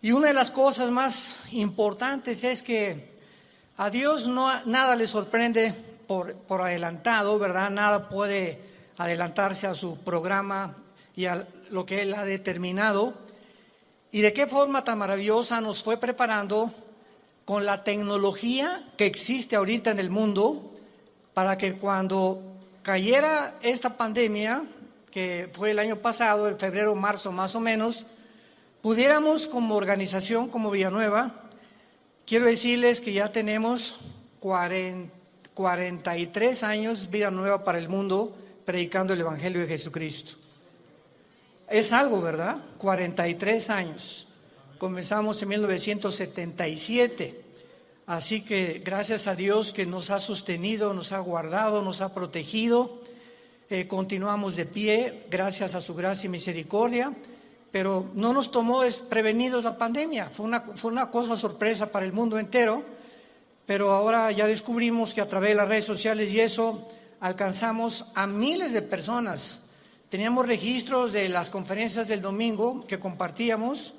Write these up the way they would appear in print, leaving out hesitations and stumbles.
Y una de las cosas más importantes es que a Dios nada le sorprende por adelantado, ¿verdad? Nada puede adelantarse a su programa y a lo que Él ha determinado. Y de qué forma tan maravillosa nos fue preparando con la tecnología que existe ahorita en el mundo para que cuando cayera esta pandemia, que fue el año pasado, en febrero, marzo más o menos, pudiéramos como organización, como Villanueva, quiero decirles que ya tenemos 43 años Vida Nueva para el mundo, predicando el Evangelio de Jesucristo. Es algo, ¿verdad? 43 años. Comenzamos en 1977. Así que gracias a Dios que nos ha sostenido, nos ha guardado, nos ha protegido. Continuamos de pie, gracias a su gracia y misericordia. Pero no nos tomó desprevenidos la pandemia. Fue una cosa sorpresa para el mundo entero. Pero ahora ya descubrimos que a través de las redes sociales y eso alcanzamos a miles de personas. Teníamos registros de las conferencias del domingo que compartíamos.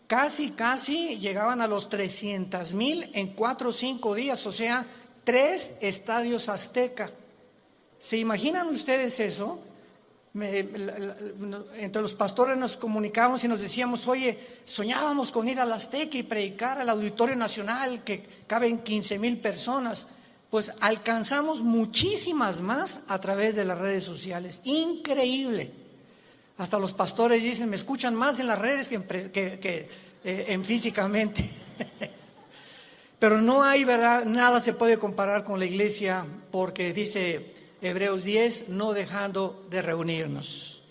Casi llegaban a los 300,000 en 4 o 5 días. O sea, 3 estadios Azteca. ¿Se imaginan ustedes eso? Entre los pastores nos comunicábamos y nos decíamos, oye, soñábamos con ir al Azteca y predicar al Auditorio Nacional que caben 15,000 personas. Pues alcanzamos muchísimas más a través de las redes sociales. Increíble. Hasta los pastores dicen, me escuchan más en las redes que en físicamente. Pero no hay, ¿verdad? Nada se puede comparar con la iglesia, porque dice Hebreos 10, no dejando de reunirnos.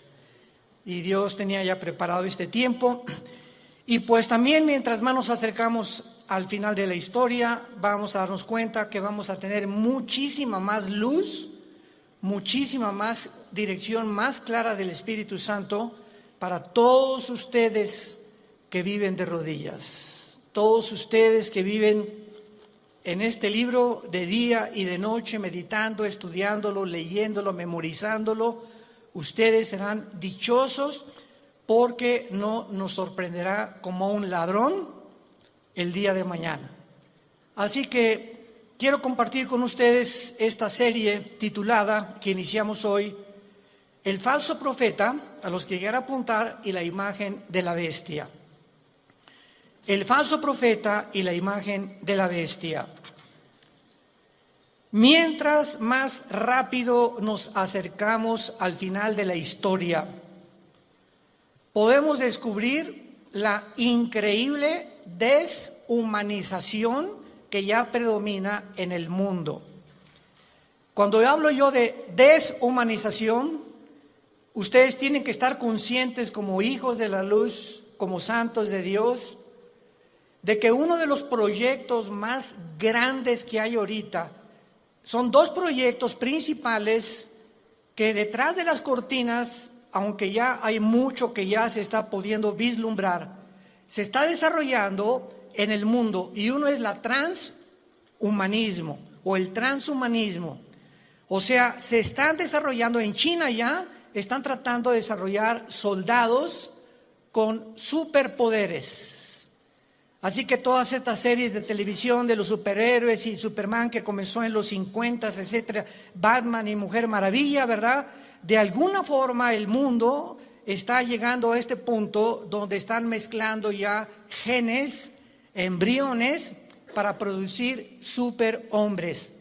Y Dios tenía ya preparado este tiempo. Y pues también mientras más nos acercamos al final de la historia, vamos a darnos cuenta que vamos a tener muchísima más luz, muchísima más dirección más clara del Espíritu Santo para todos ustedes que viven de rodillas, todos ustedes que viven en este libro de día y de noche, meditando, estudiándolo, leyéndolo, memorizándolo. Ustedes serán dichosos porque no nos sorprenderá como un ladrón el día de mañana. Así que quiero compartir con ustedes esta serie titulada, que iniciamos hoy, El falso profeta, a los que llegar a apuntar, y la imagen de la bestia. El falso profeta y la imagen de la bestia. Mientras más rápido nos acercamos al final de la historia, podemos descubrir la increíble deshumanización que ya predomina en el mundo. Cuando hablo yo de deshumanización, ustedes tienen que estar conscientes como hijos de la luz, como santos de Dios, de que uno de los proyectos más grandes que hay ahorita son 2 proyectos principales que detrás de las cortinas, aunque ya hay mucho que ya se está pudiendo vislumbrar, se está desarrollando en el mundo, y uno es la transhumanismo o el transhumanismo. O sea, se están desarrollando en China, ya están tratando de desarrollar soldados con superpoderes. Así que todas estas series de televisión de los superhéroes y Superman que comenzó en los 50, etcétera, Batman y Mujer Maravilla, ¿verdad? De alguna forma el mundo está llegando a este punto donde están mezclando ya genes, embriones, para producir superhombres,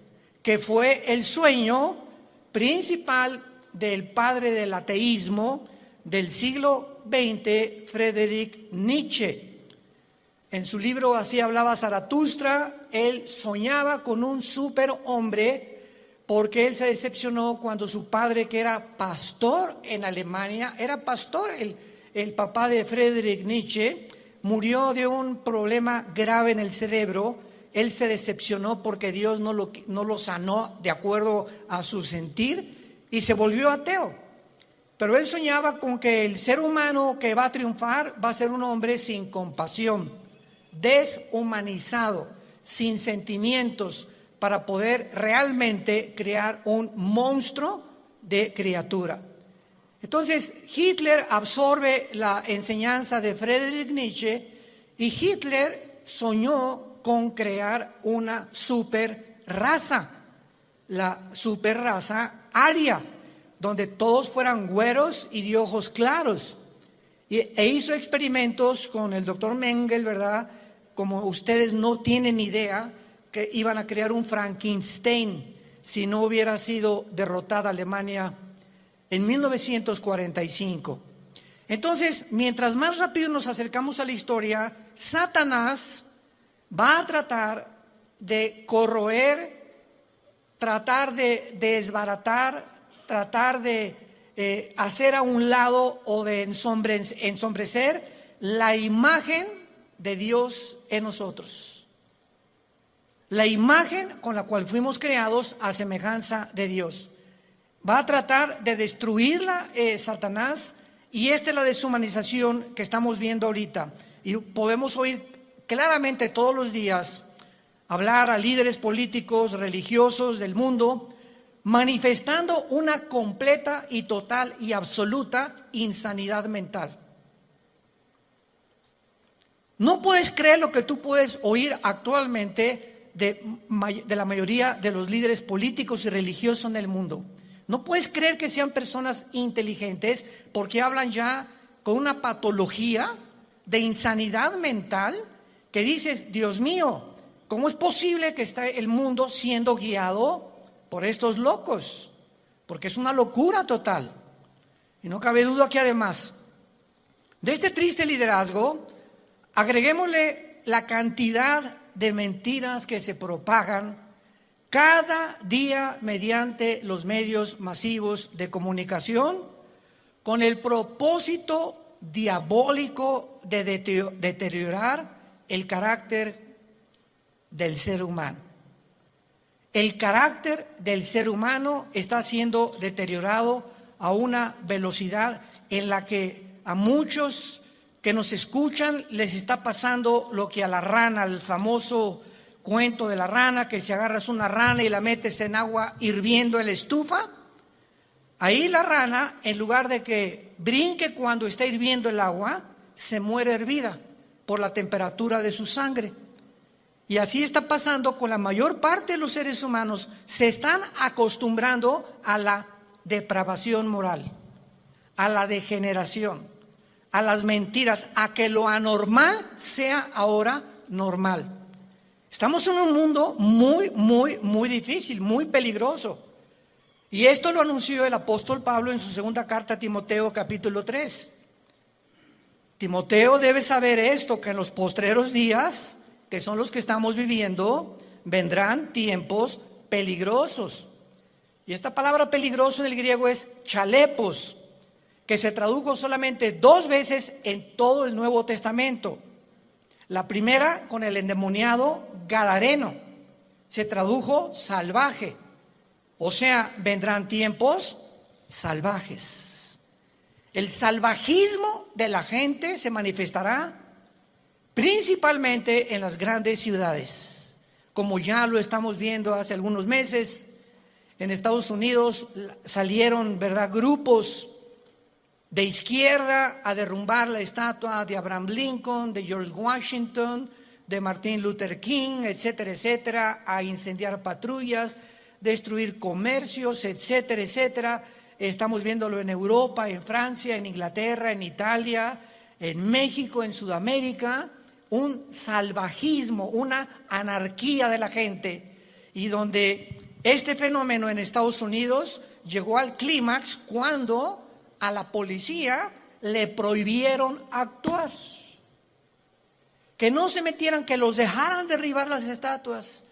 que fue el sueño principal del padre del ateísmo del siglo XX, Friedrich Nietzsche. En su libro Así hablaba Zaratustra, él soñaba con un superhombre porque él se decepcionó cuando su padre, que era pastor en Alemania, era pastor, el papá de Friedrich Nietzsche, murió de un problema grave en el cerebro. Él se decepcionó porque Dios no lo sanó de acuerdo a su sentir y se volvió ateo. Pero él soñaba con que el ser humano que va a triunfar va a ser un hombre sin compasión, deshumanizado, sin sentimientos, para poder realmente crear un monstruo de criatura. Entonces Hitler absorbe la enseñanza de Friedrich Nietzsche Y Hitler soñó con crear una super raza, la super raza aria, donde todos fueran güeros y de ojos claros. E hizo experimentos con el doctor Mengele, ¿verdad? Como ustedes no tienen idea, que iban a crear un Frankenstein si no hubiera sido derrotada Alemania en 1945. Entonces, mientras más rápido nos acercamos a la historia, Satanás va a tratar de corroer, tratar de desbaratar, tratar de hacer a un lado o de ensombrecer la imagen de Dios en nosotros. La imagen con la cual fuimos creados a semejanza de Dios. Va a tratar de destruirla Satanás, y esta es la deshumanización que estamos viendo ahorita. Y podemos oír claramente todos los días hablar a líderes políticos, religiosos del mundo, manifestando una completa y total y absoluta insanidad mental. No puedes creer lo que tú puedes oír actualmente de la mayoría de los líderes políticos y religiosos en el mundo. No puedes creer que sean personas inteligentes, porque hablan ya con una patología de insanidad mental que dices, Dios mío, ¿cómo es posible que esté el mundo siendo guiado por estos locos? Porque es una locura total. Y no cabe duda que además de este triste liderazgo, agreguémosle la cantidad de mentiras que se propagan cada día mediante los medios masivos de comunicación, con el propósito diabólico de deteriorar el carácter del ser humano. El carácter del ser humano está siendo deteriorado a una velocidad en la que a muchos que nos escuchan les está pasando lo que a la rana, el famoso cuento de la rana, que si agarras una rana y la metes en agua hirviendo en la estufa, ahí la rana, en lugar de que brinque cuando está hirviendo el agua, se muere hervida por la temperatura de su sangre. Y así está pasando con la mayor parte de los seres humanos. Se están acostumbrando a la depravación moral, a la degeneración, a las mentiras, a que lo anormal sea ahora normal. Estamos en un mundo muy difícil, muy peligroso. Y esto lo anunció el apóstol Pablo en su segunda carta a Timoteo, capítulo 3. Timoteo debe saber esto, que en los postreros días, que son los que estamos viviendo, vendrán tiempos peligrosos. Y esta palabra peligroso en el griego es chalepos, que se tradujo solamente 2 veces en todo el Nuevo Testamento. La primera con el endemoniado gadareno, se tradujo salvaje. O sea, vendrán tiempos salvajes. El salvajismo de la gente se manifestará principalmente en las grandes ciudades, como ya lo estamos viendo hace algunos meses. En Estados Unidos salieron, ¿verdad?, grupos de izquierda a derrumbar la estatua de Abraham Lincoln, de George Washington, de Martin Luther King, etcétera, etcétera, a incendiar patrullas, destruir comercios, etcétera, etcétera. Estamos viéndolo en Europa, en Francia, en Inglaterra, en Italia, en México, en Sudamérica, un salvajismo, una anarquía de la gente, y donde este fenómeno en Estados Unidos llegó al clímax cuando a la policía le prohibieron actuar, que no se metieran, que los dejaran derribar las estatuas,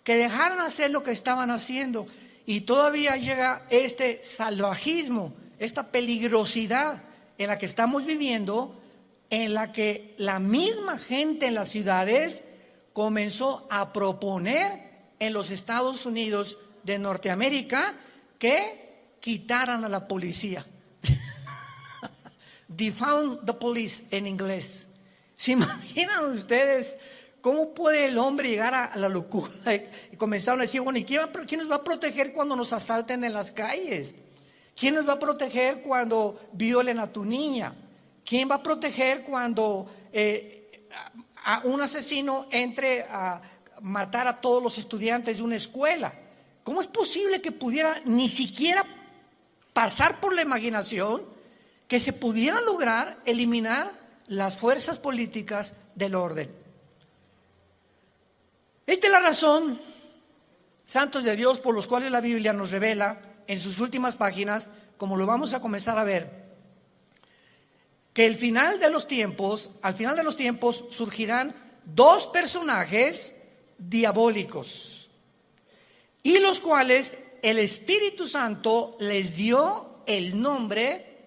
que dejaran hacer lo que estaban haciendo. Y todavía llega este salvajismo, esta peligrosidad en la que estamos viviendo, en la que la misma gente en las ciudades comenzó a proponer en los Estados Unidos de Norteamérica que quitaran a la policía. Defund the police en inglés. ¿Se imaginan ustedes cómo puede el hombre llegar a la locura? Y comenzaron a decir, bueno, ¿y quién nos va a proteger cuando nos asalten en las calles? ¿Quién nos va a proteger cuando violen a tu niña? ¿Quién va a proteger cuando a un asesino entre a matar a todos los estudiantes de una escuela. ¿Cómo es posible que pudiera ni siquiera pasar por la imaginación que se pudiera lograr eliminar las fuerzas políticas del orden? Esta es la razón, santos de Dios, por los cuales la Biblia nos revela en sus últimas páginas, como lo vamos a comenzar a ver, que al final de los tiempos surgirán dos personajes diabólicos, y los cuales el Espíritu Santo les dio el nombre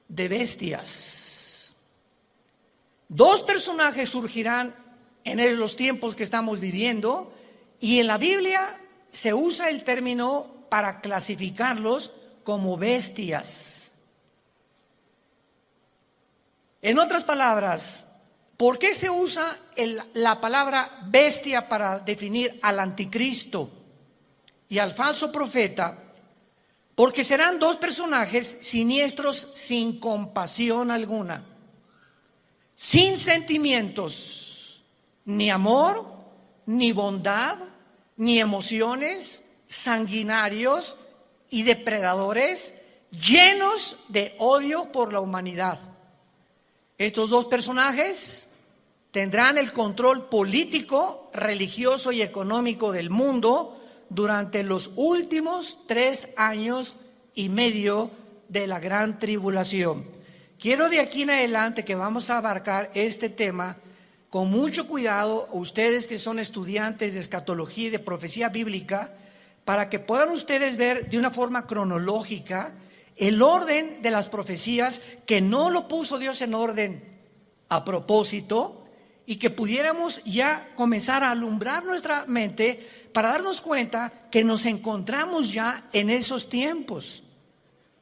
de bestias. Dos personajes surgirán en los tiempos que estamos viviendo, y en la Biblia se usa el término para clasificarlos como bestias. En otras palabras, ¿por qué se usa la palabra bestia para definir al anticristo y al falso profeta? Porque serán dos personajes siniestros, sin compasión alguna, sin sentimientos, ni amor, ni bondad, ni emociones, sanguinarios y depredadores, llenos de odio por la humanidad. Estos dos personajes tendrán el control político, religioso y económico del mundo durante los últimos 3 años y medio de la gran tribulación. Quiero de aquí en adelante que vamos a abarcar este tema con mucho cuidado, ustedes que son estudiantes de escatología y de profecía bíblica, para que puedan ustedes ver de una forma cronológica el orden de las profecías, que no lo puso Dios en orden a propósito, y que pudiéramos ya comenzar a alumbrar nuestra mente para darnos cuenta que nos encontramos ya en esos tiempos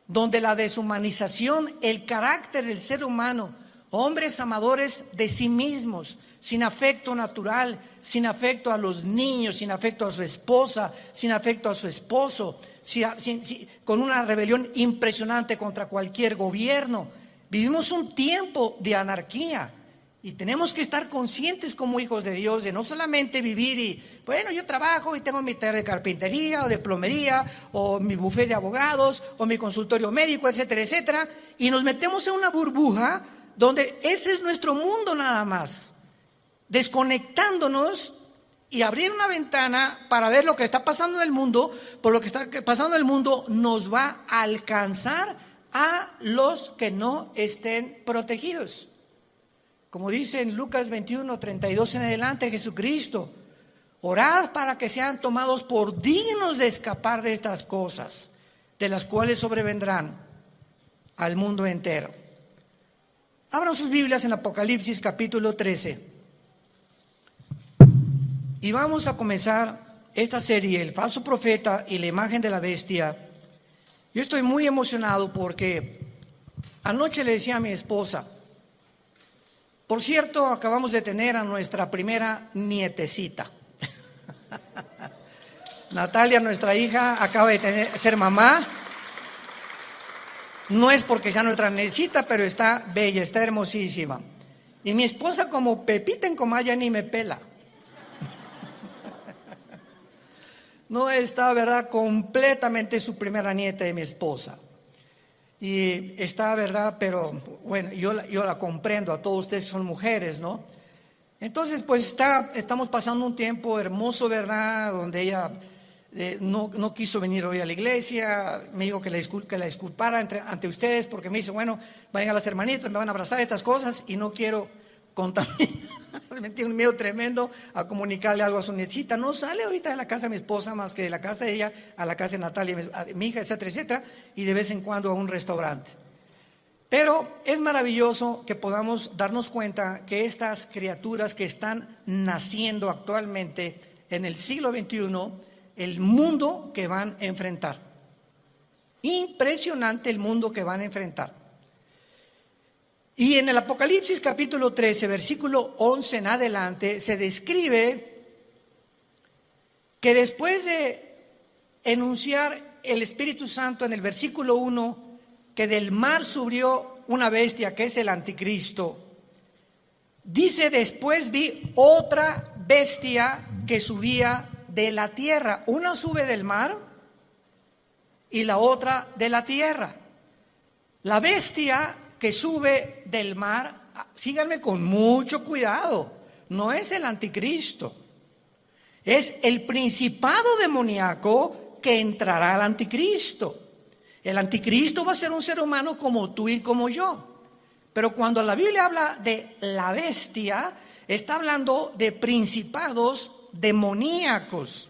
donde la deshumanización, el carácter del ser humano, hombres amadores de sí mismos, sin afecto natural, sin afecto a los niños, sin afecto a su esposa, sin afecto a su esposo, con una rebelión impresionante contra cualquier gobierno. Vivimos un tiempo de anarquía y tenemos que estar conscientes como hijos de Dios de no solamente vivir y, bueno, yo trabajo y tengo mi taller de carpintería o de plomería o mi bufete de abogados o mi consultorio médico, etcétera, etcétera, y nos metemos en una burbuja donde ese es nuestro mundo nada más, desconectándonos y abrir una ventana para ver lo que está pasando en el mundo, por lo que está pasando en el mundo nos va a alcanzar a los que no estén protegidos. Como dice en Lucas 21, 32 en adelante, Jesucristo: orad para que sean tomados por dignos de escapar de estas cosas, de las cuales sobrevendrán al mundo entero. Abran sus Biblias en Apocalipsis capítulo 13. Y vamos a comenzar esta serie, el falso profeta y la imagen de la bestia. Yo estoy muy emocionado porque anoche le decía a mi esposa, por cierto, acabamos de tener a nuestra primera nietecita. Natalia, nuestra hija, acaba de ser mamá. No es porque sea nuestra nietecita, pero está bella, está hermosísima. Y mi esposa, como Pepita en Comaya, ni me pela. No está, ¿verdad?, completamente su primera nieta de mi esposa. Y está, ¿verdad?, pero bueno, yo la comprendo, a todos ustedes son mujeres, ¿no? Entonces, pues estamos pasando un tiempo hermoso, ¿verdad?, donde ella no quiso venir hoy a la iglesia. Me dijo que la disculpara ante ustedes, porque me dice, bueno, van a las hermanitas, me van a abrazar, estas cosas, y no quiero contaminar. Me tiene un miedo tremendo a comunicarle algo a su nietecita. No sale ahorita de la casa de mi esposa más que de la casa de ella a la casa de Natalia, a mi hija, etcétera, etcétera, y de vez en cuando a un restaurante. Pero es maravilloso que podamos darnos cuenta que estas criaturas que están naciendo actualmente en el siglo XXI, el mundo que van a enfrentar. Impresionante el mundo que van a enfrentar. Y en el Apocalipsis capítulo 13, versículo 11 en adelante, se describe que después de enunciar el Espíritu Santo en el versículo 1, que del mar subió una bestia que es el anticristo, Dice, después vi otra bestia que subía de la tierra. Una sube del mar y la otra de la tierra. La bestia que sube del mar, síganme con mucho cuidado, no es el anticristo. Es el principado demoníaco que entrará al anticristo. El anticristo va a ser un ser humano como tú y como yo. Pero cuando la Biblia habla de la bestia, está hablando de principados demoníacos.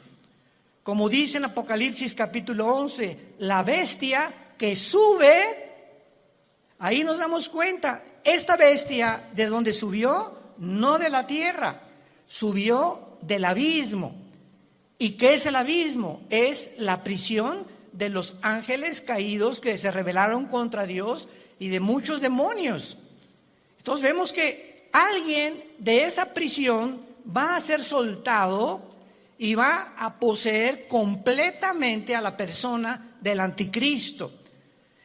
Como dice en Apocalipsis capítulo 11, la bestia que sube, ahí nos damos cuenta, esta bestia de donde subió, no de la tierra, subió del abismo. ¿Y qué es el abismo? Es la prisión de los ángeles caídos que se rebelaron contra Dios y de muchos demonios. Entonces vemos que alguien de esa prisión va a ser soltado y va a poseer completamente a la persona del anticristo.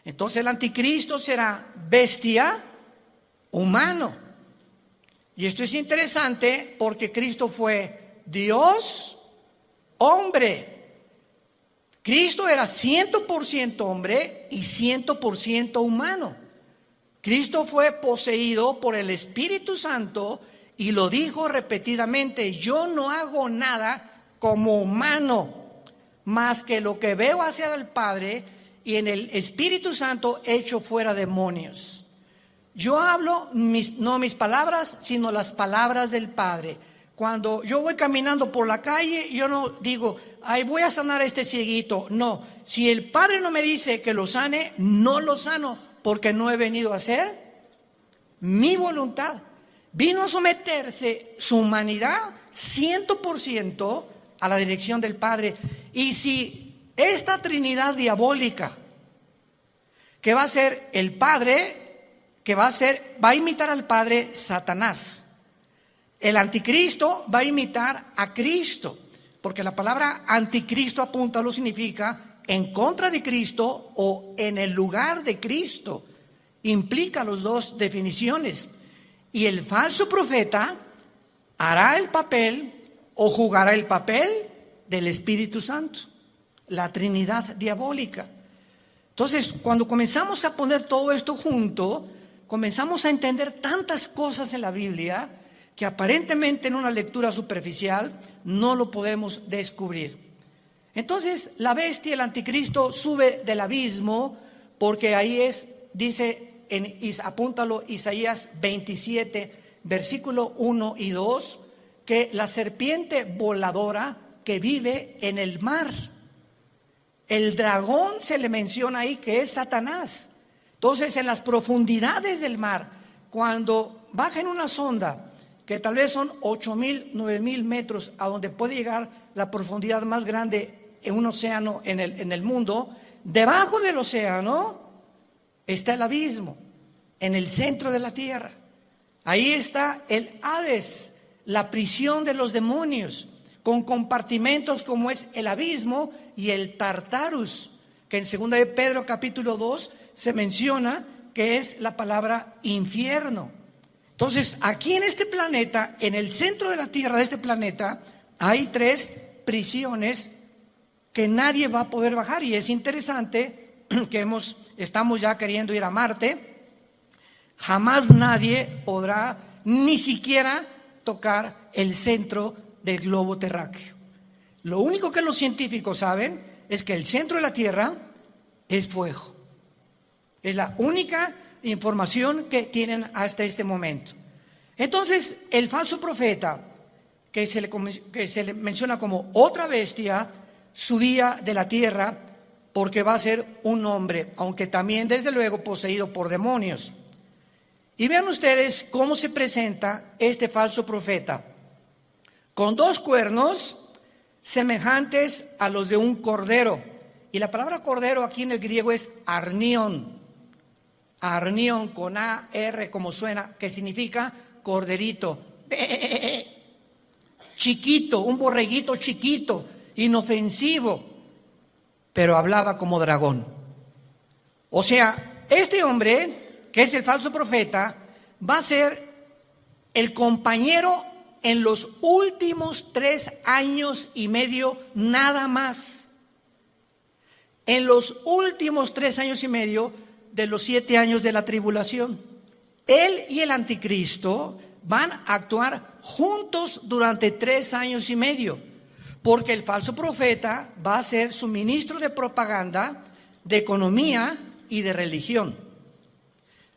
Entonces el anticristo será bestia, humano. Y esto es interesante porque Cristo fue Dios, hombre. Cristo era 100% hombre y 100% humano. Cristo fue poseído por el Espíritu Santo y lo dijo repetidamente: yo no hago nada como humano, más que lo que veo hacer al Padre, y en el Espíritu Santo echo fuera demonios. Yo hablo no mis palabras, sino las palabras del Padre. Cuando yo voy caminando por la calle, yo no digo, ay, voy a sanar a este cieguito. No, si el Padre no me dice que lo sane, no lo sano, porque no he venido a hacer mi voluntad. Vino a someterse su humanidad 100% a la dirección del Padre. Y si esta Trinidad diabólica, que va a ser el Padre, va a imitar al Padre, Satanás. El anticristo va a imitar a Cristo, porque la palabra anticristo, apúntalo, significa en contra de Cristo o en el lugar de Cristo. Implica las dos definiciones. Y el falso profeta hará el papel o jugará el papel del Espíritu Santo, la Trinidad diabólica. Entonces, cuando comenzamos a poner todo esto junto, comenzamos a entender tantas cosas en la Biblia que aparentemente en una lectura superficial no lo podemos descubrir. Entonces, la bestia, el anticristo, sube del abismo, porque ahí dice, apúntalo, Isaías 27, versículo 1 y 2, que la serpiente voladora que vive en el mar. El dragón se le menciona ahí que es Satanás. Entonces, en las profundidades del mar, cuando baja en una sonda, que tal vez son 8,000, 9,000 metros, a donde puede llegar la profundidad más grande en un océano en el mundo, debajo del océano está el abismo, en el centro de la tierra. Ahí está el Hades, la prisión de los demonios, con compartimentos como es el abismo y el Tartarus, que en 2 de Pedro capítulo 2 se menciona que es la palabra infierno. Entonces, aquí en este planeta, en el centro de la tierra de este planeta, hay 3 prisiones que nadie va a poder bajar. Y es interesante que estamos ya queriendo ir a Marte. Jamás nadie podrá ni siquiera tocar el centro del globo terráqueo. Lo único que los científicos saben es que el centro de la Tierra es fuego. Es la única información que tienen hasta este momento. Entonces, el falso profeta, que se le menciona como otra bestia, subía de la tierra porque va a ser un hombre, aunque también desde luego poseído por demonios. Y vean ustedes cómo se presenta este falso profeta, con 2 cuernos semejantes a los de un cordero. Y la palabra cordero aquí en el griego es arnión. Arnión con A-R como suena, que significa corderito. Chiquito, un borreguito chiquito, inofensivo, pero hablaba como dragón. O sea, este hombre, que es el falso profeta, va a ser el compañero en los últimos 3 años y medio nada más. En los últimos 3 años y medio de los 7 años de la tribulación. Él y el anticristo van a actuar juntos durante 3 años y medio, porque el falso profeta va a ser su ministro de propaganda, de economía y de religión.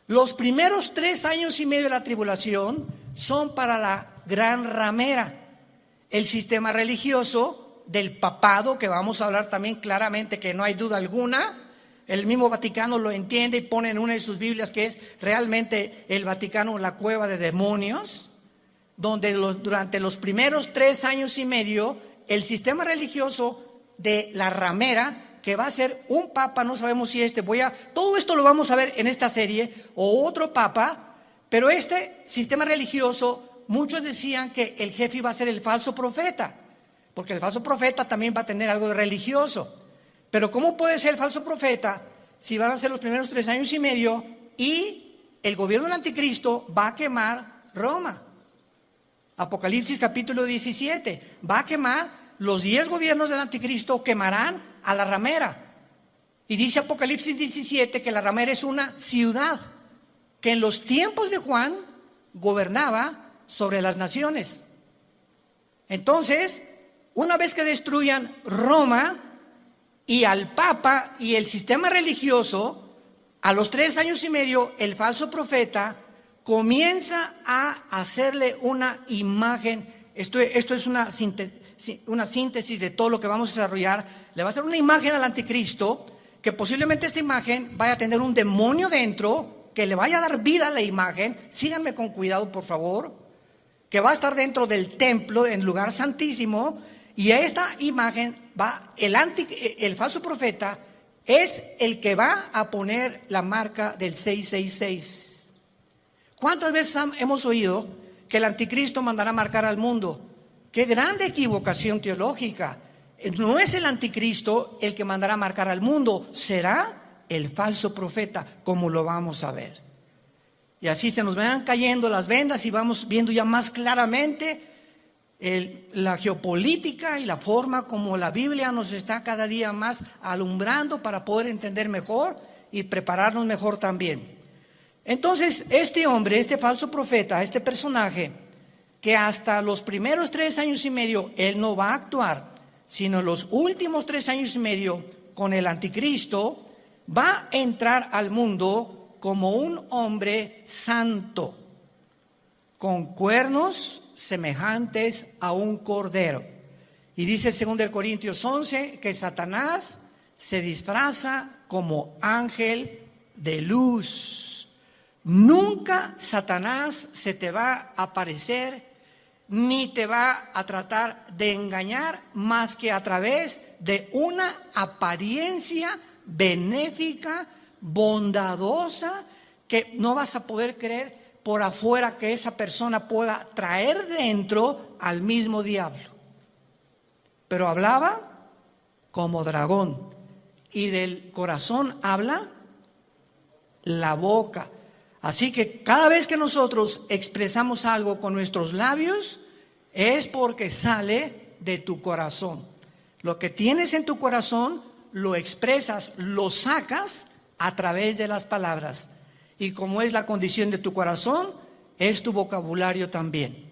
Los primeros 3 años y medio de la tribulación son para la gran ramera, el sistema religioso del papado, que vamos a hablar también claramente, que no hay duda alguna. El mismo Vaticano lo entiende y pone en una de sus Biblias que es realmente el Vaticano la cueva de demonios, donde durante los primeros 3 años y medio el sistema religioso de la ramera, que va a ser un papa, no sabemos si todo esto lo vamos a ver en esta serie, o otro papa, pero este sistema religioso, muchos decían que el jefe iba a ser el falso profeta, porque el falso profeta también va a tener algo de religioso. Pero ¿cómo puede ser el falso profeta si van a ser los primeros 3 años y medio y el gobierno del anticristo va a quemar Roma? Apocalipsis capítulo 17, va a quemar, los 10 gobiernos del anticristo quemarán a la ramera. Y dice Apocalipsis 17 que la ramera es una ciudad que en los tiempos de Juan gobernaba sobre las naciones. Entonces, una vez que destruyan Roma y al Papa y el sistema religioso, a los 3 años y medio, el falso profeta comienza a hacerle una imagen. Esto es una síntesis de todo lo que vamos a desarrollar. Le va a hacer una imagen al anticristo, que posiblemente esta imagen vaya a tener un demonio dentro, que le vaya a dar vida a la imagen. Síganme con cuidado, por favor. Que va a estar dentro del templo, en lugar santísimo. Y a esta imagen el falso profeta es el que va a poner la marca del 666. ¿Cuántas veces hemos oído que el anticristo mandará marcar al mundo? ¡Qué grande equivocación teológica! No es el anticristo el que mandará marcar al mundo, será el falso profeta, como lo vamos a ver. Y así se nos van cayendo las vendas y vamos viendo ya más claramente la geopolítica y la forma como la Biblia nos está cada día más alumbrando para poder entender mejor y prepararnos mejor también. Entonces, este hombre, este falso profeta, este personaje, que hasta los primeros 3 años y medio él no va a actuar, sino los últimos 3 años y medio con el anticristo, va a entrar al mundo como un hombre santo, con cuernos semejantes a un cordero. Y dice 2 Corintios 11 que Satanás se disfraza como ángel de luz. Nunca Satanás se te va a aparecer ni te va a tratar de engañar más que a través de una apariencia benéfica, bondadosa, que no vas a poder creer por afuera que esa persona pueda traer dentro al mismo diablo. Pero hablaba como dragón, y del corazón habla la boca. Así que cada vez que nosotros expresamos algo con nuestros labios, es porque sale de tu corazón. Lo que tienes en tu corazón, lo expresas, lo sacas a través de las palabras. Y como es la condición de tu corazón, es tu vocabulario también.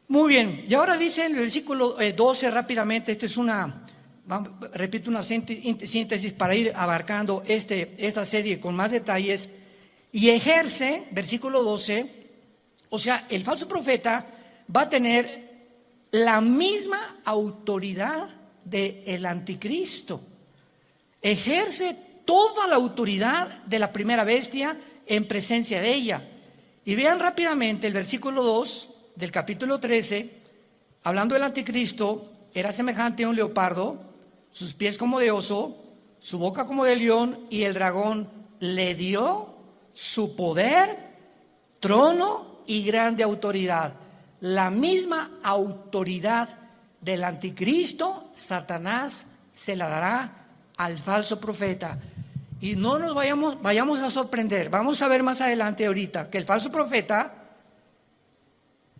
Muy bien, y ahora dice en el versículo 12 rápidamente, repito una síntesis para ir abarcando esta serie con más detalles. Y ejerce, versículo 12, o sea, el falso profeta va a tener la misma autoridad del anticristo. Ejerce toda la autoridad de la primera bestia en presencia de ella. Y vean rápidamente el versículo 2 del capítulo 13, hablando del anticristo, era semejante a un leopardo, sus pies como de oso, su boca como de león, y el dragón le dio su poder, trono y grande autoridad. La misma autoridad del anticristo, Satanás se la dará al falso profeta. Y no nos vayamos a sorprender. Vamos a ver más adelante ahorita que el falso profeta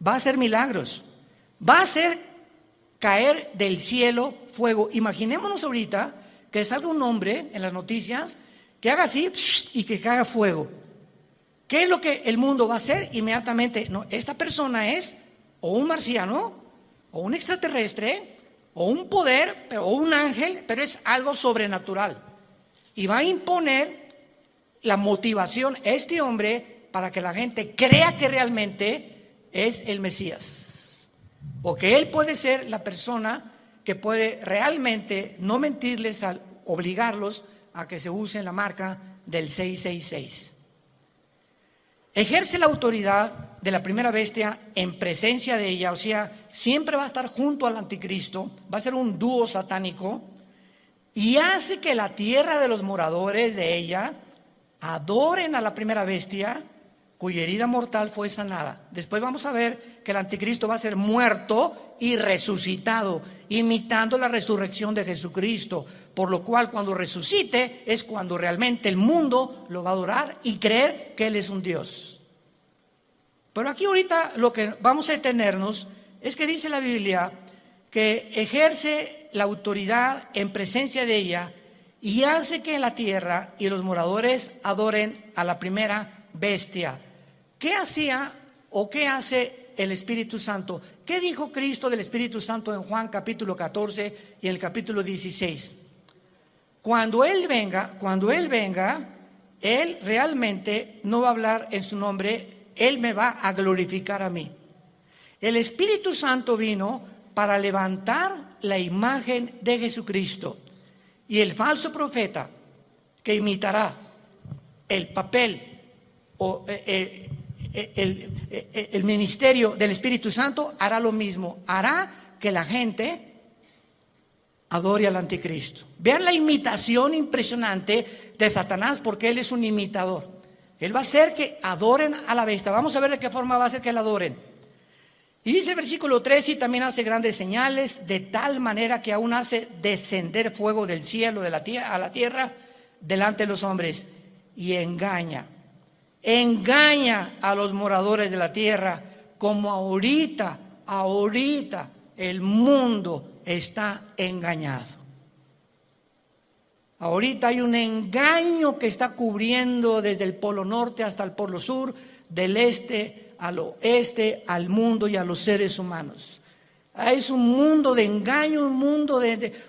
va a hacer milagros, va a hacer caer del cielo fuego. Imaginémonos ahorita que salga un hombre en las noticias que haga así y que caiga fuego. ¿Qué es lo que el mundo va a hacer inmediatamente? No, esta persona es o un marciano, o un extraterrestre, o un poder, o un ángel, pero es algo sobrenatural. Y va a imponer la motivación a este hombre para que la gente crea que realmente es el Mesías. O que él puede ser la persona que puede realmente no mentirles al obligarlos a que se usen la marca del 666. Ejerce la autoridad de la primera bestia en presencia de ella, o sea, siempre va a estar junto al anticristo, va a ser un dúo satánico, y hace que la tierra de los moradores de ella adoren a la primera bestia, cuya herida mortal fue sanada. Después vamos a ver que el anticristo va a ser muerto y resucitado, imitando la resurrección de Jesucristo, por lo cual cuando resucite es cuando realmente el mundo lo va a adorar y creer que Él es un Dios. Pero aquí ahorita lo que vamos a detenernos es que dice la Biblia que ejerce la autoridad en presencia de ella y hace que en la tierra y los moradores adoren a la primera bestia. ¿Qué hacía o qué hace el Espíritu Santo? ¿Qué dijo Cristo del Espíritu Santo en Juan capítulo 14 y en el capítulo 16? Cuando Él venga, Él realmente no va a hablar en su nombre, Él me va a glorificar a mí. El Espíritu Santo vino para levantar la imagen de Jesucristo. Y el falso profeta que imitará el papel o el ministerio del Espíritu Santo hará lo mismo, hará que la gente adore al anticristo. Vean la imitación impresionante de Satanás, porque él es un imitador. Él va a hacer que adoren a la bestia. Vamos a ver de qué forma va a hacer que la adoren. Y dice el versículo 13, y también hace grandes señales, de tal manera que aún hace descender fuego del cielo a la tierra delante de los hombres, y engaña a los moradores de la tierra, como ahorita el mundo está engañado. Ahorita hay un engaño que está cubriendo desde el polo norte hasta el polo sur, del este al oeste, al mundo y a los seres humanos. Es un mundo de engaño, un mundo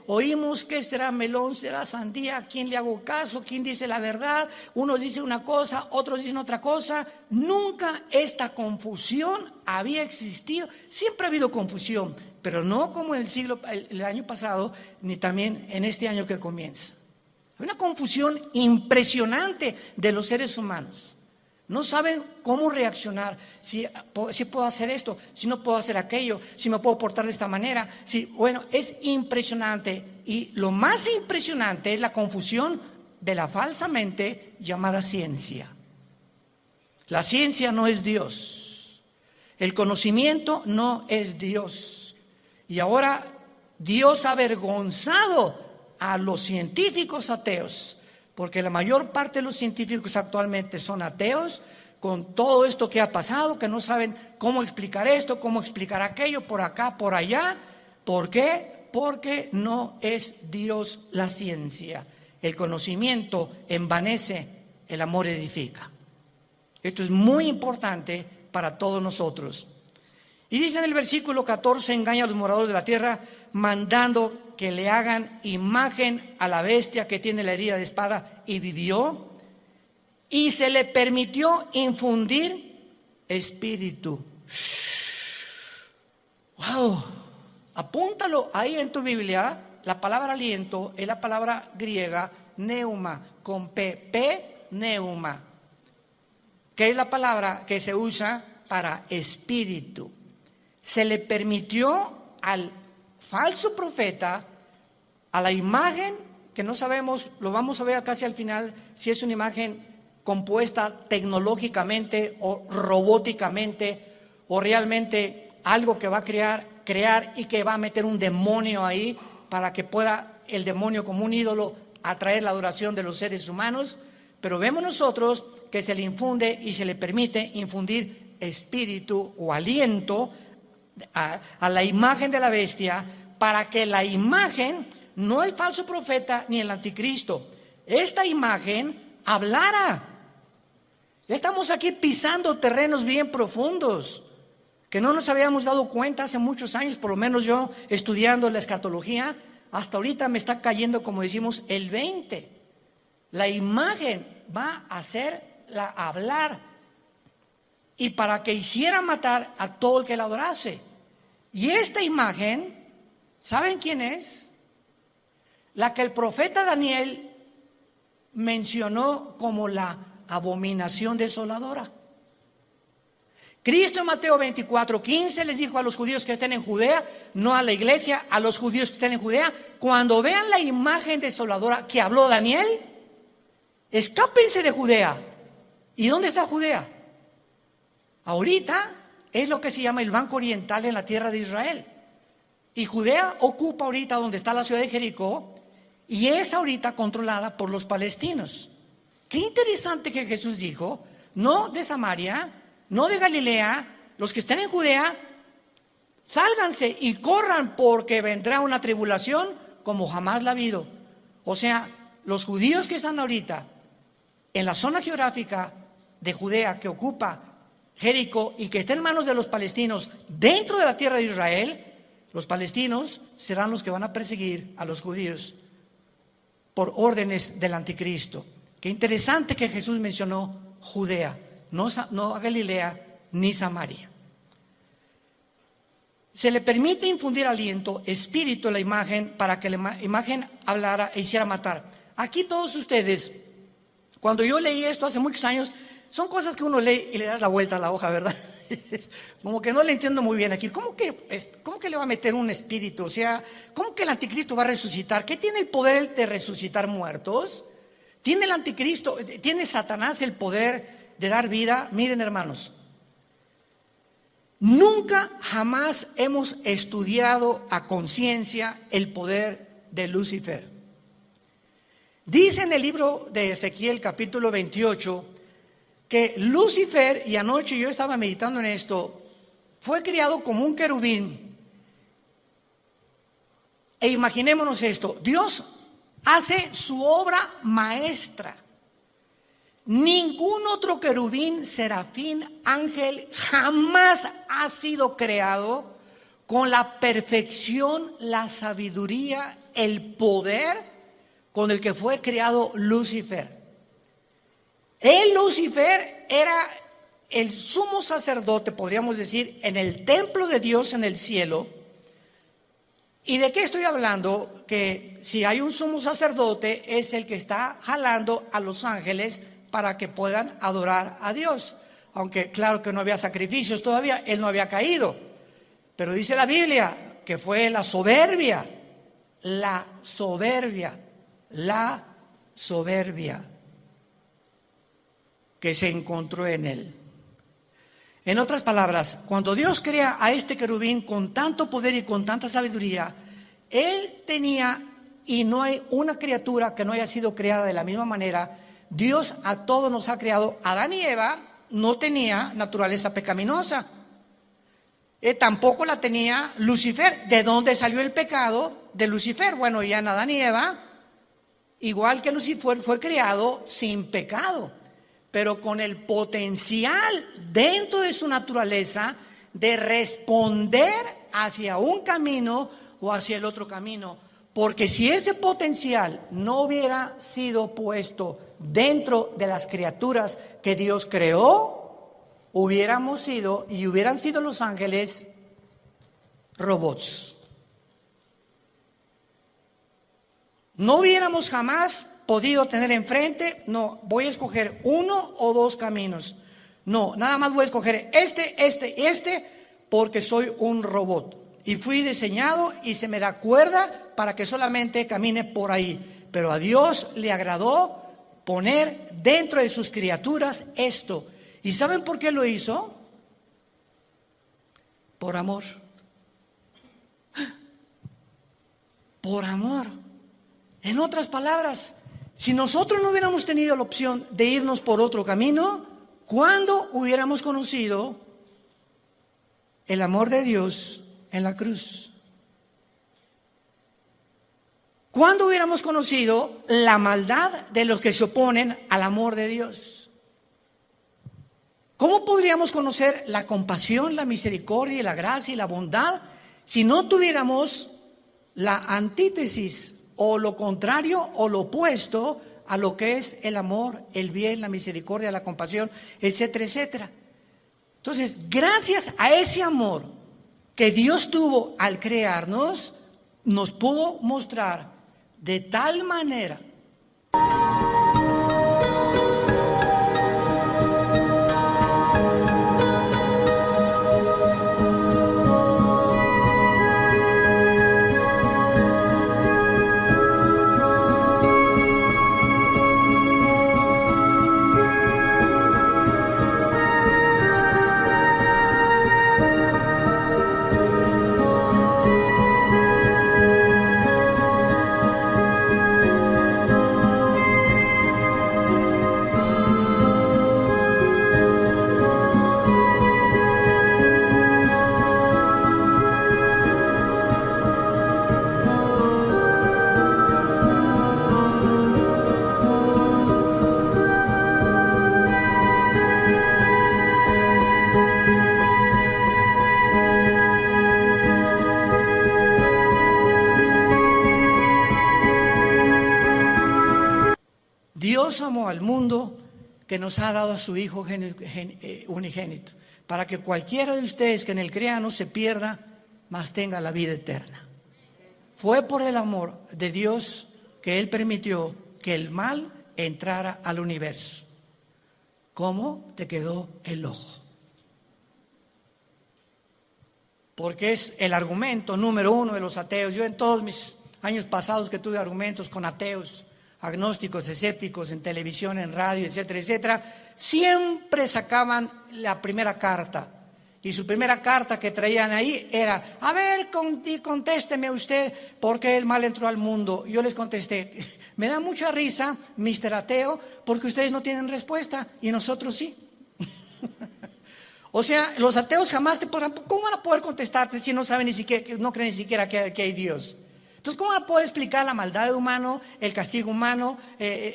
oímos que será melón, será sandía, ¿a quién le hago caso? ¿Quién dice la verdad? Unos dicen una cosa, otros dicen otra cosa. Nunca esta confusión había existido. Siempre ha habido confusión, pero no como el año pasado, ni también en este año que comienza. Hay una confusión impresionante de los seres humanos. No saben cómo reaccionar, si puedo hacer esto, si no puedo hacer aquello, si me puedo portar de esta manera. Bueno, es impresionante. Y lo más impresionante es la confusión de la falsamente llamada ciencia. La ciencia no es Dios. El conocimiento no es Dios. Y ahora Dios ha avergonzado a los científicos ateos, porque la mayor parte de los científicos actualmente son ateos, con todo esto que ha pasado, que no saben cómo explicar esto, cómo explicar aquello, por acá, por allá. ¿Por qué? Porque no es Dios la ciencia. El conocimiento envanece, el amor edifica. Esto es muy importante para todos nosotros. Y dice en el versículo 14, engaña a los moradores de la tierra, mandando que le hagan imagen a la bestia que tiene la herida de espada y vivió, y se le permitió infundir espíritu. ¡Wow! Apúntalo ahí en tu Biblia. La palabra aliento es la palabra griega neuma, con P, neuma, que es la palabra que se usa para espíritu. Se le permitió al falso profeta, a la imagen que no sabemos, lo vamos a ver casi al final, si es una imagen compuesta tecnológicamente o robóticamente, o realmente algo que va a crear y que va a meter un demonio ahí para que pueda el demonio como un ídolo atraer la adoración de los seres humanos. Pero vemos nosotros que se le infunde y se le permite infundir espíritu o aliento a la imagen de la bestia, para que la imagen, no el falso profeta ni el anticristo, esta imagen hablara. Ya estamos aquí pisando terrenos bien profundos que no nos habíamos dado cuenta hace muchos años, por lo menos yo estudiando la escatología, hasta ahorita me está cayendo, como decimos, el 20. La imagen va a hacerla hablar, y para que hiciera matar a todo el que la adorase. Y esta imagen, ¿saben quién es? La que el profeta Daniel mencionó como la abominación desoladora. Cristo en Mateo 24:15 les dijo a los judíos que estén en Judea, no a la iglesia, a los judíos que estén en Judea: cuando vean la imagen desoladora que habló Daniel, escápense de Judea. ¿Y dónde está Judea? Ahorita es lo que se llama el Banco Oriental en la tierra de Israel. Y Judea ocupa ahorita donde está la ciudad de Jericó, y es ahorita controlada por los palestinos. Qué interesante que Jesús dijo: no de Samaria, no de Galilea, los que estén en Judea, sálganse y corran, porque vendrá una tribulación como jamás la ha habido. O sea, los judíos que están ahorita en la zona geográfica de Judea, que ocupa Jericó y que está en manos de los palestinos dentro de la tierra de Israel, los palestinos serán los que van a perseguir a los judíos por órdenes del anticristo. Qué interesante que Jesús mencionó Judea, no a Galilea ni Samaria. Se le permite infundir aliento, espíritu a la imagen, para que la imagen hablara e hiciera matar. Aquí todos ustedes, cuando yo leí esto hace muchos años, son cosas que uno lee y le das la vuelta a la hoja, ¿verdad? Como que no le entiendo muy bien aquí. ¿Cómo que le va a meter un espíritu? O sea, ¿cómo que el anticristo va a resucitar? ¿Qué tiene el poder de resucitar muertos? ¿Tiene el anticristo, tiene Satanás el poder de dar vida? Miren, hermanos, nunca jamás hemos estudiado a conciencia el poder de Lucifer. Dice en el libro de Ezequiel capítulo 28 que Lucifer, y anoche yo estaba meditando en esto, fue criado como un querubín. E imaginémonos esto: Dios hace su obra maestra. Ningún otro querubín, serafín, ángel jamás ha sido creado con la perfección, la sabiduría, el poder con el que fue creado Lucifer. Lucifer era el sumo sacerdote, podríamos decir, en el templo de Dios en el cielo. ¿Y de qué estoy hablando? Que si hay un sumo sacerdote, es el que está jalando a los ángeles para que puedan adorar a Dios. Aunque claro que no había sacrificios todavía, él no había caído. Pero dice la Biblia que fue la soberbia que se encontró en él. En otras palabras, cuando Dios crea a este querubín con tanto poder y con tanta sabiduría, él tenía, y no hay una criatura que no haya sido creada de la misma manera. Dios a todos nos ha creado. Adán y Eva no tenía naturaleza pecaminosa, tampoco la tenía Lucifer. ¿De dónde salió el pecado de Lucifer? Bueno, ya en Adán y Eva, igual que Lucifer, fue creado sin pecado, pero con el potencial dentro de su naturaleza de responder hacia un camino o hacia el otro camino. Porque si ese potencial no hubiera sido puesto dentro de las criaturas que Dios creó, hubiéramos sido, y hubieran sido los ángeles, robots. No hubiéramos jamás podido tener enfrente: no, voy a escoger uno o dos caminos. No, nada más voy a escoger este, porque soy un robot. Y fui diseñado y se me da cuerda para que solamente camine por ahí. Pero a Dios le agradó poner dentro de sus criaturas esto. ¿Y saben por qué lo hizo? Por amor. Por amor. En otras palabras, si nosotros no hubiéramos tenido la opción de irnos por otro camino, ¿cuándo hubiéramos conocido el amor de Dios en la cruz? ¿Cuándo hubiéramos conocido la maldad de los que se oponen al amor de Dios? ¿Cómo podríamos conocer la compasión, la misericordia, la gracia y la bondad si no tuviéramos la antítesis o lo contrario o lo opuesto a lo que es el amor, el bien, la misericordia, la compasión, etcétera, etcétera? Entonces, gracias a ese amor que Dios tuvo al crearnos, nos pudo mostrar de tal manera Dios amó al mundo que nos ha dado a su Hijo unigénito, para que cualquiera de ustedes que en él crea no se pierda, mas tenga la vida eterna. Fue por el amor de Dios que Él permitió que el mal entrara al universo. ¿Cómo te quedó el ojo? Porque es el argumento número uno de los ateos. Yo en todos mis años pasados que tuve argumentos con ateos, agnósticos, escépticos, en televisión, en radio, etcétera, etcétera, siempre sacaban la primera carta. Y su primera carta que traían ahí era: a ver, contésteme usted, ¿por qué el mal entró al mundo? Yo les contesté: me da mucha risa, Mr. Ateo, porque ustedes no tienen respuesta y nosotros sí. O sea, los ateos jamás te podrán, ¿cómo van a poder contestarte si no saben ni siquiera, no creen ni siquiera que hay Dios? Entonces, ¿cómo van a poder explicar la maldad humana, el castigo humano,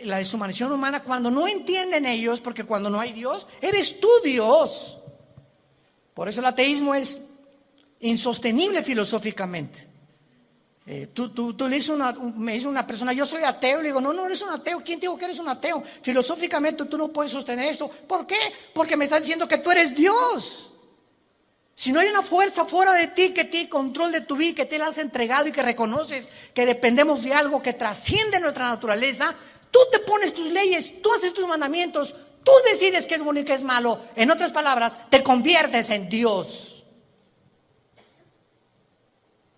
la deshumanización humana, cuando no entienden ellos? Porque cuando no hay Dios, eres tú Dios. Por eso el ateísmo es insostenible filosóficamente. Tú le dices me dice una persona: yo soy ateo. Le digo: no eres un ateo. ¿Quién te dijo que eres un ateo? Filosóficamente tú no puedes sostener esto. ¿Por qué? Porque me estás diciendo que tú eres Dios. Si no hay una fuerza fuera de ti que tiene control de tu vida, que te la has entregado y que reconoces que dependemos de algo que trasciende nuestra naturaleza, tú te pones tus leyes, tú haces tus mandamientos, tú decides qué es bueno y qué es malo. En otras palabras, te conviertes en Dios.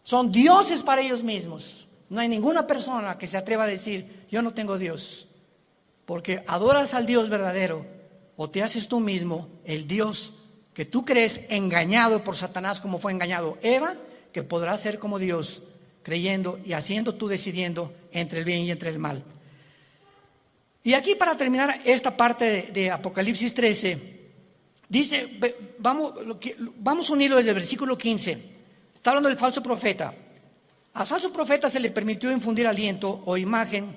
Son dioses para ellos mismos. No hay ninguna persona que se atreva a decir: yo no tengo Dios. Porque adoras al Dios verdadero, o te haces tú mismo el Dios que tú crees, engañado por Satanás como fue engañado Eva, que podrás ser como Dios, creyendo y haciendo, tú decidiendo entre el bien y entre el mal. Y aquí, para terminar esta parte de Apocalipsis 13, dice, vamos a unirlo desde el versículo 15. Está hablando del falso profeta. Al falso profeta se le permitió infundir aliento o imagen,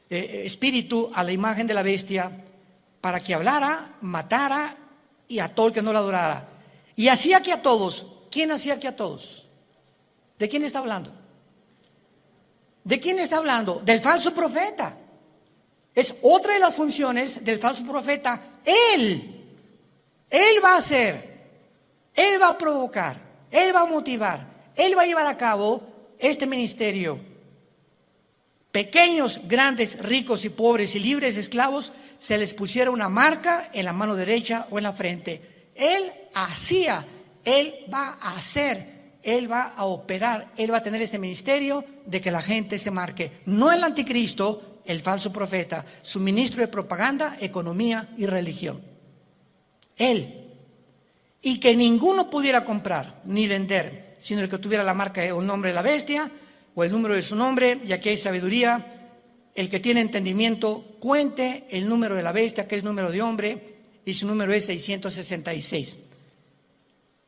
espíritu a la imagen de la bestia, para que hablara, matara y a todo el que no la adorara. Y hacía que a todos. ¿Quién hacía que a todos? ¿De quién está hablando? ¿De quién está hablando? Del falso profeta. Es otra de las funciones del falso profeta. Él va a hacer, Él va a provocar, Él va a motivar, Él va a llevar a cabo este ministerio. Pequeños, grandes, ricos y pobres y libres, esclavos, se les pusiera una marca en la mano derecha o en la frente. Él hacía, Él va a hacer, Él va a operar, Él va a tener ese ministerio de que la gente se marque. No el anticristo, el falso profeta, su ministro de propaganda, economía y religión. Él. Y que ninguno pudiera comprar ni vender, sino el que tuviera la marca o el nombre de la bestia o el número de su nombre. Y aquí hay sabiduría. El que tiene entendimiento, cuente el número de la bestia, que es número de hombre, y su número es 666.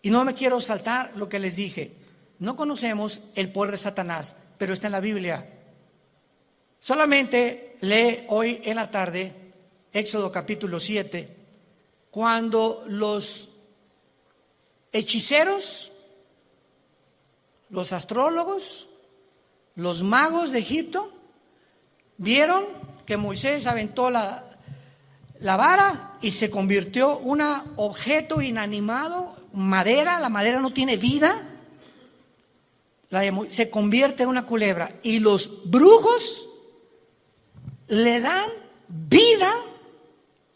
Y no me quiero saltar lo que les dije. No conocemos el poder de Satanás, pero está en la Biblia. Solamente lee hoy en la tarde Éxodo capítulo 7, cuando los hechiceros, los astrólogos, los magos de Egipto vieron que Moisés aventó la vara y se convirtió un objeto inanimado, madera. La madera no tiene vida, se convierte en una culebra, y los brujos le dan vida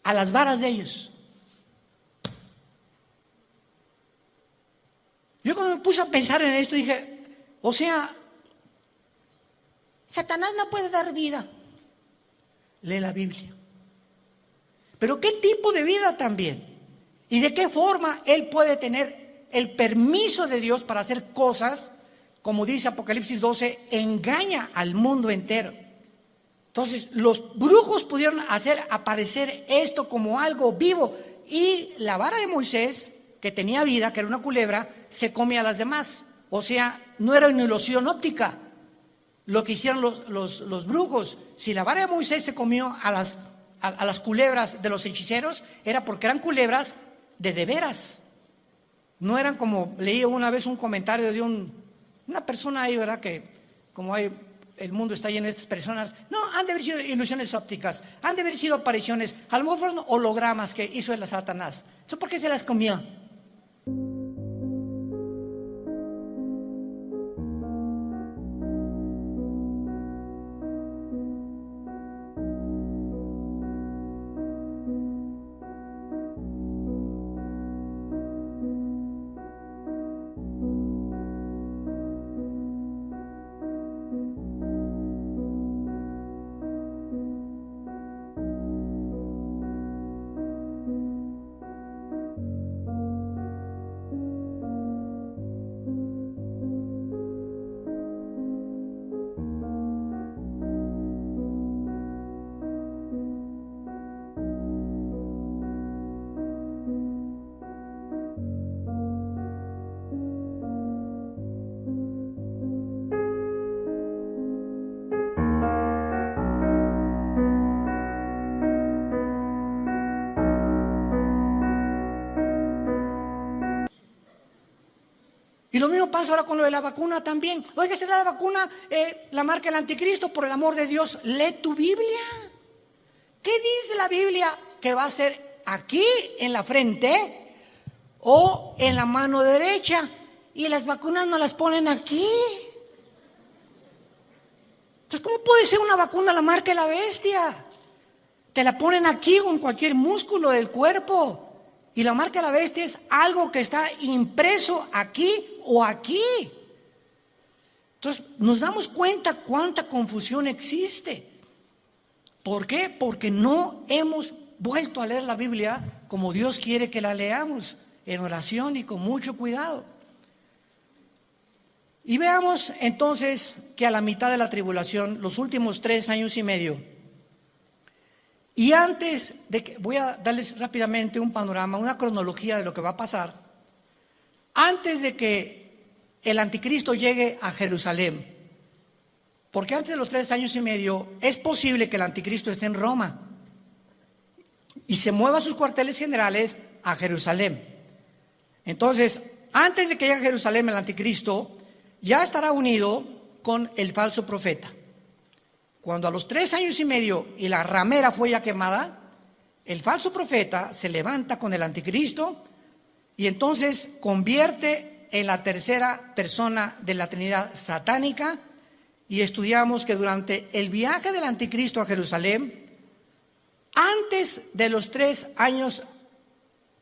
a las varas de ellos. Yo cuando me puse a pensar en esto dije, o sea, Satanás no puede dar vida. Lee la Biblia. Pero ¿qué tipo de vida también? ¿Y de qué forma él puede tener el permiso de Dios para hacer cosas? Como dice Apocalipsis 12, engaña al mundo entero. Entonces los brujos pudieron hacer aparecer esto como algo vivo, y la vara de Moisés, que tenía vida, que era una culebra, se come a las demás. O sea, no era una ilusión óptica lo que hicieron los brujos. Si la vara de Moisés se comió a las culebras de los hechiceros, era porque eran culebras de veras. No eran como, leí una vez un comentario de una persona ahí, ¿verdad? Que como el mundo está lleno de estas personas, no, han de haber sido ilusiones ópticas, han de haber sido apariciones, a lo mejor fueron hologramas que hizo el Satanás. ¿Eso por qué se las comió? Y lo mismo pasa ahora con lo de la vacuna también. Oiga, ¿será la vacuna la marca del anticristo? Por el amor de Dios, lee tu Biblia. ¿Qué dice la Biblia que va a ser aquí en la frente o en la mano derecha? Y las vacunas no las ponen aquí. Entonces, ¿cómo puede ser una vacuna la marca de la bestia? Te la ponen aquí o en cualquier músculo del cuerpo. Y la marca de la bestia es algo que está impreso aquí o aquí. Entonces nos damos cuenta cuánta confusión existe. ¿Por qué? Porque no hemos vuelto a leer la Biblia como Dios quiere que la leamos, en oración y con mucho cuidado. Y veamos entonces que a la mitad de la tribulación, los últimos 3 años y medio, y antes de que, voy a darles rápidamente un panorama, una cronología de lo que va a pasar. Antes de que el anticristo llegue a Jerusalén, porque antes de los 3 años y medio es posible que el anticristo esté en Roma y se mueva sus cuarteles generales a Jerusalén. Entonces, antes de que llegue a Jerusalén el anticristo, ya estará unido con el falso profeta. Cuando a los 3 años y medio y la ramera fue ya quemada, el falso profeta se levanta con el anticristo y entonces convierte en la tercera persona de la Trinidad satánica. Y estudiamos que durante el viaje del anticristo a Jerusalén, antes de los 3 años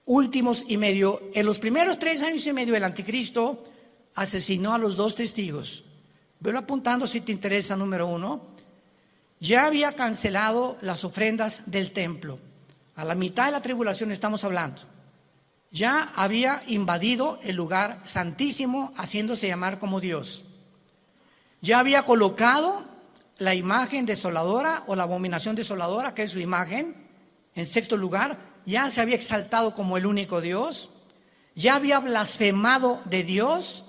últimos y medio, en los primeros 3 años y medio el anticristo asesinó a los 2 testigos. Velo apuntando si te interesa. Número 1, ya había cancelado las ofrendas del templo. A la mitad de la tribulación estamos hablando. Ya había invadido el lugar santísimo, haciéndose llamar como Dios. Ya había colocado la imagen desoladora o la abominación desoladora, que es su imagen, en 6.º lugar. Ya se había exaltado como el único Dios. ya había blasfemado de Dios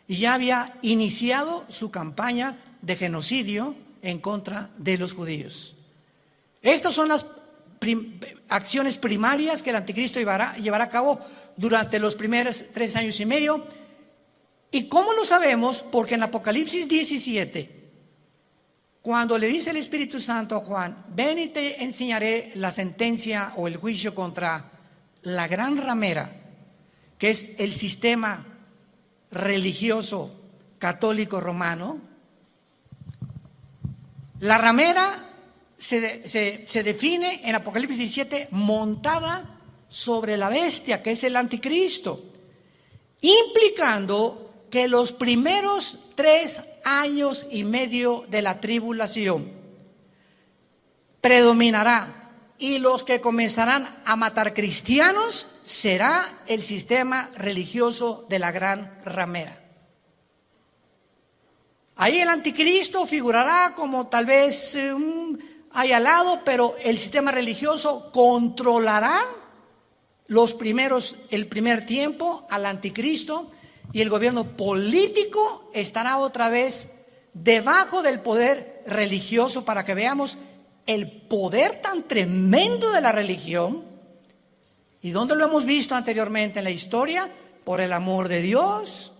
y ya había iniciado su campaña de genocidio en contra de los judíos. Estas son las acciones primarias que el anticristo llevará a cabo durante los primeros 3 años y medio. ¿Y cómo lo sabemos? Porque en Apocalipsis 17, cuando le dice el Espíritu Santo a Juan, ven y te enseñaré la sentencia o el juicio contra la gran ramera, que es el sistema religioso católico romano. La ramera se define en Apocalipsis 17 montada sobre la bestia, que es el anticristo, implicando que los primeros 3 años y medio de la tribulación predominará, y los que comenzarán a matar cristianos será el sistema religioso de la gran ramera. Ahí el anticristo figurará como tal vez ahí al lado, pero el sistema religioso controlará el primer tiempo al anticristo, y el gobierno político estará otra vez debajo del poder religioso, para que veamos el poder tan tremendo de la religión. ¿Y dónde lo hemos visto anteriormente en la historia? Por el amor de Dios.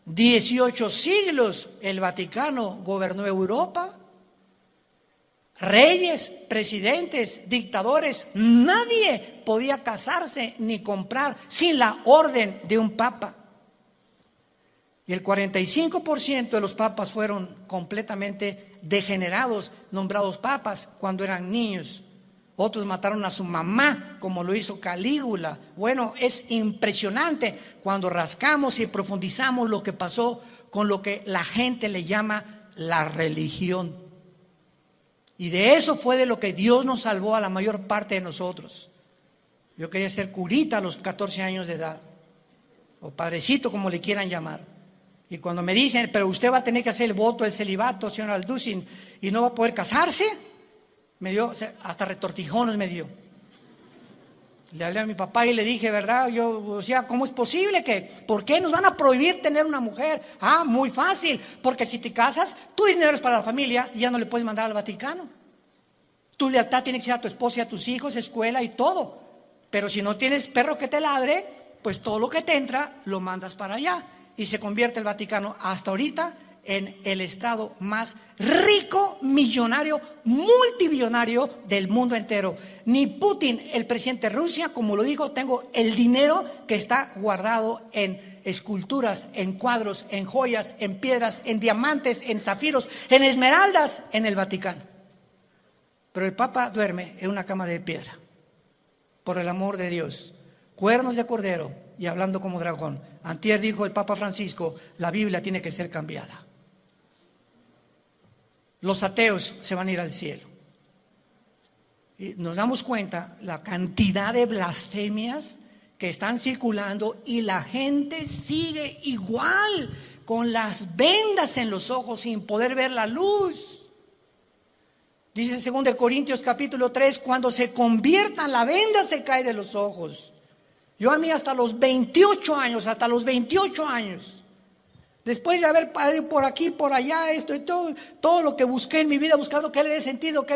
18 siglos el Vaticano gobernó Europa. Reyes, presidentes, dictadores, nadie podía casarse ni comprar sin la orden de un papa. Y el 45% de los papas fueron completamente degenerados, nombrados papas cuando eran niños. Otros mataron a su mamá, como lo hizo Calígula. Bueno, es impresionante cuando rascamos y profundizamos lo que pasó con lo que la gente le llama la religión. Y de eso fue de lo que Dios nos salvó a la mayor parte de nosotros. Yo quería ser curita a los 14 años de edad, o padrecito, como le quieran llamar. Y cuando me dicen, pero usted va a tener que hacer el voto del celibato, señor Alducin, y no va a poder casarse, me dio, hasta retortijones me dio. Le hablé a mi papá y le dije, ¿verdad? Yo decía, ¿cómo es posible que? ¿Por qué nos van a prohibir tener una mujer? Ah, muy fácil, porque si te casas, tu dinero es para la familia y ya no le puedes mandar al Vaticano. Tu lealtad tiene que ser a tu esposa y a tus hijos, escuela y todo. Pero si no tienes perro que te ladre, pues todo lo que te entra lo mandas para allá. Y se convierte el Vaticano hasta ahorita en el estado más rico, millonario, multibillonario del mundo entero. Ni Putin, el presidente de Rusia, como lo dijo, tengo el dinero que está guardado en esculturas, en cuadros, en joyas, en piedras, en diamantes, en zafiros, en esmeraldas, en el Vaticano. Pero el Papa duerme en una cama de piedra, por el amor de Dios. Cuernos de cordero y hablando como dragón. Antier dijo el Papa Francisco, la Biblia tiene que ser cambiada. Los ateos se van a ir al cielo. Y nos damos cuenta la cantidad de blasfemias que están circulando, y la gente sigue igual, con las vendas en los ojos, sin poder ver la luz. Dice 2 Corintios capítulo 3, cuando se conviertan, la venda se cae de los ojos. Yo a mí hasta los 28 años, después de haber ido por aquí, por allá, esto y todo lo que busqué en mi vida, buscando qué le dé sentido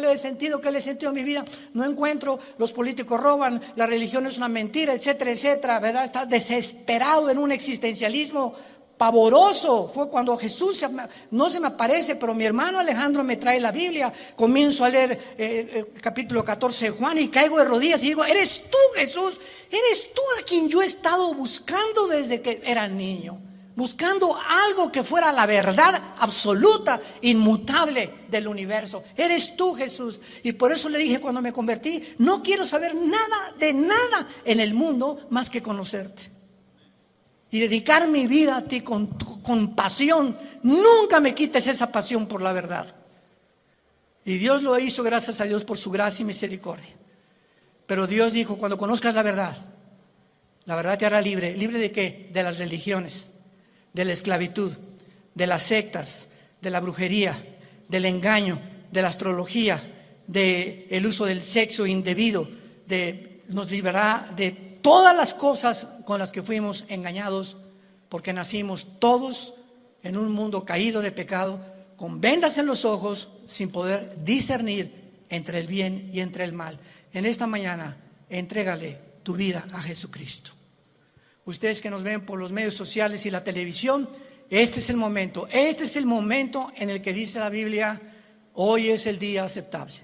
a mi vida, no encuentro. Los políticos roban, la religión es una mentira, etcétera, etcétera, ¿verdad? Está desesperado en un existencialismo pavoroso. Fue cuando Jesús no se me aparece, pero mi hermano Alejandro me trae la Biblia. Comienzo a leer capítulo 14 de Juan y caigo de rodillas y digo, ¿eres tú, Jesús? ¿Eres tú a quien yo he estado buscando desde que era niño? Buscando algo que fuera la verdad absoluta, inmutable del universo. Eres tú, Jesús. Y por eso le dije cuando me convertí, no quiero saber nada de nada en el mundo más que conocerte. Y dedicar mi vida a ti con pasión. Nunca me quites esa pasión por la verdad. Y Dios lo hizo, gracias a Dios, por su gracia y misericordia. Pero Dios dijo, cuando conozcas la verdad te hará libre. ¿Libre de qué? De las religiones, de la esclavitud, de las sectas, de la brujería, del engaño, de la astrología, del uso del sexo indebido, nos librará de todas las cosas con las que fuimos engañados, porque nacimos todos en un mundo caído de pecado, con vendas en los ojos, sin poder discernir entre el bien y entre el mal. En esta mañana, entrégale tu vida a Jesucristo. Ustedes que nos ven por los medios sociales y la televisión, este es el momento en el que dice la Biblia: hoy es el día aceptable.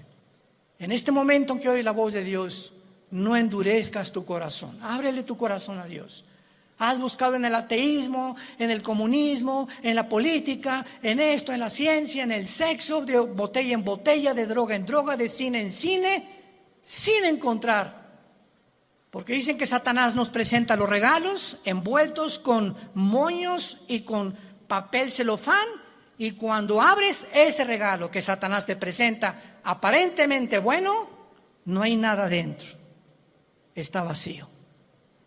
En este momento en que oye la voz de Dios, no endurezcas tu corazón, ábrele tu corazón a Dios. Has buscado en el ateísmo, en el comunismo, en la política, en esto, en la ciencia, en el sexo, de botella en botella, de droga en droga, de cine en cine, sin encontrar. Porque dicen que Satanás nos presenta los regalos envueltos con moños y con papel celofán, y cuando abres ese regalo que Satanás te presenta, aparentemente bueno, no hay nada dentro, está vacío.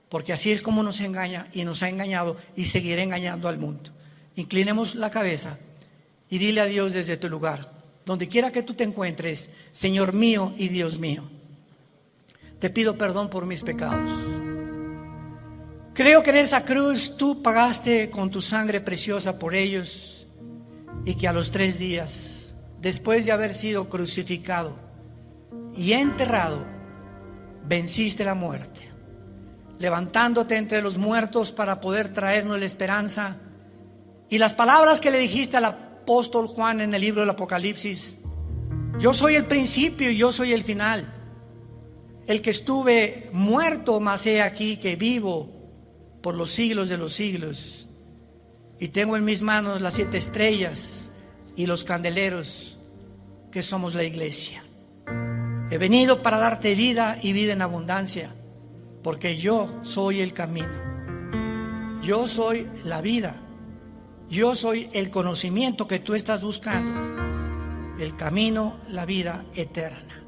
Porque así es como nos engaña y nos ha engañado y seguirá engañando al mundo. Inclinemos la cabeza y dile a Dios desde tu lugar, donde quiera que tú te encuentres: Señor mío y Dios mío, te pido perdón por mis pecados. Creo que en esa cruz tú pagaste con tu sangre preciosa por ellos, y que a los 3 días, después de haber sido crucificado y enterrado, venciste la muerte, levantándote entre los muertos para poder traernos la esperanza. Y las palabras que le dijiste al apóstol Juan en el libro del Apocalipsis: yo soy el principio y yo soy el final, el que estuve muerto, mas he aquí que vivo por los siglos de los siglos, y tengo en mis manos las 7 estrellas y los candeleros, que somos la iglesia. He venido para darte vida y vida en abundancia, porque yo soy el camino, yo soy la vida, yo soy el conocimiento que tú estás buscando, el camino, la vida eterna,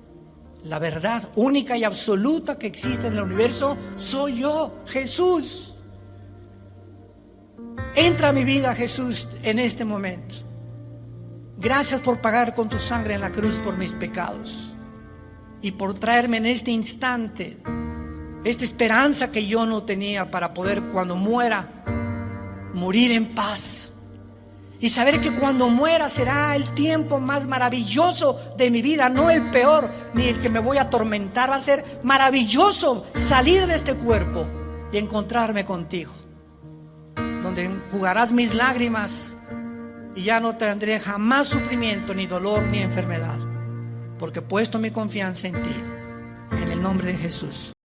la verdad única y absoluta que existe en el universo. Soy yo, Jesús. Entra a mi vida, Jesús, en este momento. Gracias por pagar con tu sangre en la cruz por mis pecados, y por traerme en este instante esta esperanza que yo no tenía, para poder, cuando muera, morir en paz, y saber que cuando muera será el tiempo más maravilloso de mi vida, no el peor ni el que me voy a atormentar. Va a ser maravilloso salir de este cuerpo y encontrarme contigo, donde enjugarás mis lágrimas y ya no tendré jamás sufrimiento, ni dolor, ni enfermedad, porque he puesto mi confianza en ti, en el nombre de Jesús.